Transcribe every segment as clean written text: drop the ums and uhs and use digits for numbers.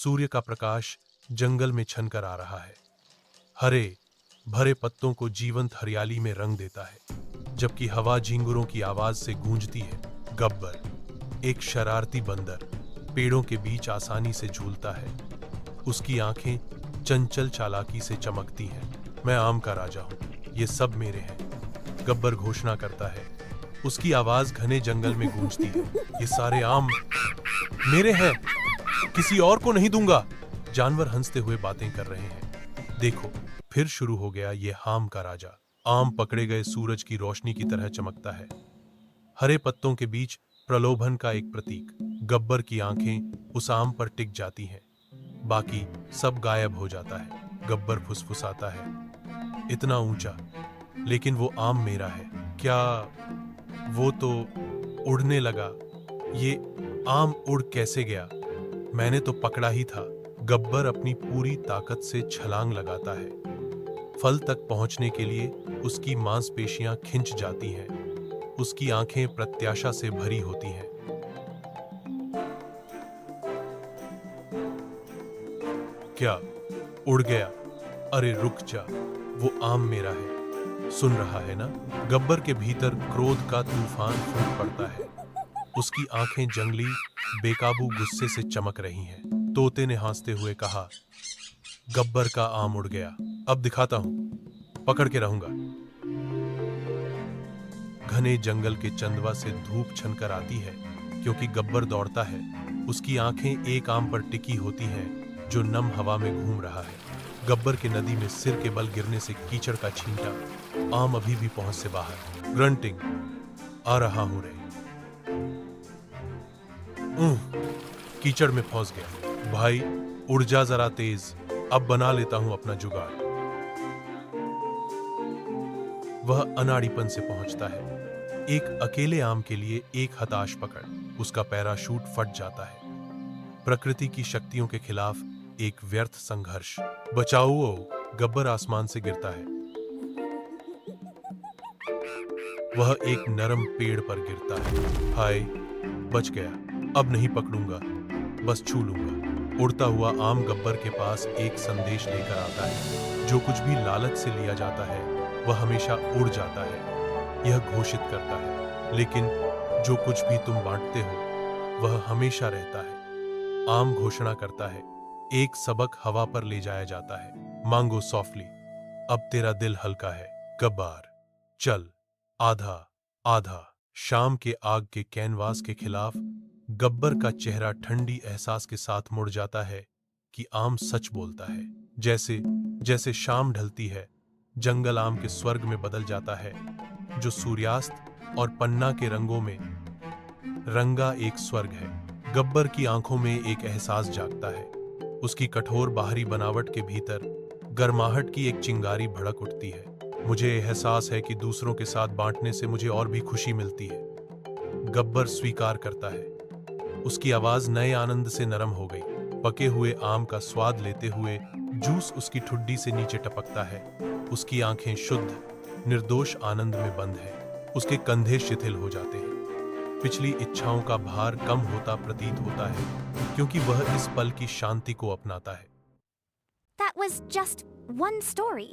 सूर्य का प्रकाश जंगल में छनकर आ रहा है। हरे भरे पत्तों को जीवंत हरियाली में रंग देता है, जबकि हवा झींगुरों की आवाज से गूंजती है। गब्बर, एक शरारती बंदर, पेड़ों के बीच आसानी से झूलता है। उसकी आंखें चंचल चालाकी से चमकती हैं। मैं आम का राजा हूं, ये सब मेरे हैं, गब्बर घोषणा करता है। उसकी आवाज घने जंगल में गूंजती है। ये सारे आम मेरे हैं, किसी और को नहीं दूंगा। जानवर हंसते हुए बातें कर रहे हैं। देखो, फिर शुरू हो गया ये आम का राजा। आम पकड़े गए सूरज की रोशनी की तरह चमकता है, हरे पत्तों के बीच प्रलोभन का एक प्रतीक। गब्बर की आंखें उस आम पर टिक जाती हैं, बाकी सब गायब हो जाता है। गब्बर फुसफुसाता है, इतना ऊंचा, लेकिन वो आम मेरा है। क्या वो तो उड़ने लगा। ये आम उड़ कैसे गया? मैंने तो पकड़ा ही था। गब्बर अपनी पूरी ताकत से छलांग लगाता है। फल तक पहुंचने के लिए उसकी मांसपेशियां खिंच जाती हैं। उसकी आंखें प्रत्याशा से भरी होती हैं। क्या उड़ गया? अरे रुक जा, वो आम मेरा है। सुन रहा है ना? गब्बर के भीतर क्रोध का तूफान फूट पड़ता है। उसकी आंखें जंगली बेकाबू गुस्से से चमक रही हैं। तोते ने हंसते हुए कहा, गब्बर का आम उड़ गया, अब दिखाता हूं, पकड़ के रहूंगा। घने जंगल के चंदवा से धूप छनकर आती है, क्योंकि गब्बर दौड़ता है। उसकी आंखें एक आम पर टिकी होती हैं, जो नम हवा में घूम रहा है। गब्बर के नदी में सिर के बल गिरने से कीचड़ का छींटा। आम अभी भी पहुंच से बाहर। ग्रंटिंग, आ रहा हूं रे। कीचड़ में फंस गया। भाई उड़ जा जरा तेज, अब बना लेता हूं अपना जुगाड़। वह अनाड़ीपन से पहुंचता है। एक अकेले आम के लिए एक हताश पकड़। उसका पैराशूट फट जाता है। प्रकृति की शक्तियों के खिलाफ एक व्यर्थ संघर्ष। बचाओ! गब्बर आसमान से गिरता है। वह एक नरम पेड़ पर गिरता है। हाय, बच गया। अब नहीं पकड़ूंगा, बस छू लूंगा। उड़ता हुआ आम गब्बर के पास एक संदेश लेकर आता है। जो कुछ भी लालच से लिया जाता है, वह हमेशा उड़ जाता है। यह घोषित करता है, लेकिन जो कुछ भी तुम बांटते हो, वह हमेशा रहता है। आम घोषणा करता है। एक सबक हवा पर ले जाया जाता है। मांगो सॉफ्टली, अब तेरा दिल हल्का है। गब्बर, चल, आधा आधा। शाम के आग के कैनवास के खिलाफ गब्बर का चेहरा ठंडी एहसास के साथ मुड़ जाता है कि आम सच बोलता है। जैसे जैसे शाम ढलती है, जंगल आम के स्वर्ग में बदल जाता है, जो सूर्यास्त और पन्ना के रंगों में रंगा एक स्वर्ग है। गब्बर की आंखों में एक एहसास जागता है। उसकी कठोर बाहरी बनावट के भीतर गर्माहट की एक चिंगारी भड़क उठती है। मुझे एहसास है कि दूसरों के साथ बांटने से मुझे और भी खुशी मिलती है। गब्बर स्वीकार करता है। उसकी आवाज नए आनंद से नरम हो गई। पके हुए आम का स्वाद लेते हुए जूस उसकी ठुड्डी से नीचे टपकता है। उसकी आंखें शुद्ध, निर्दोष आनंद में बंद है। उसके कंधे शिथिल हो जाते हैं। पिछली इच्छाओं का भार कम होता प्रतीत होता है, क्योंकि वह इस पल की शांति को अपनाता है। That was just one story.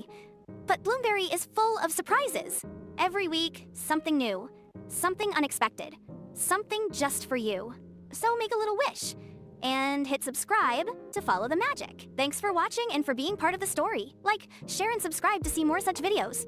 But Bloomberry is full of surprises. Every week, something new, something unexpected, something just for you. So make a little wish and hit subscribe to follow the magic. Thanks for watching and for being part of the story. Like, share, and subscribe to see more such videos.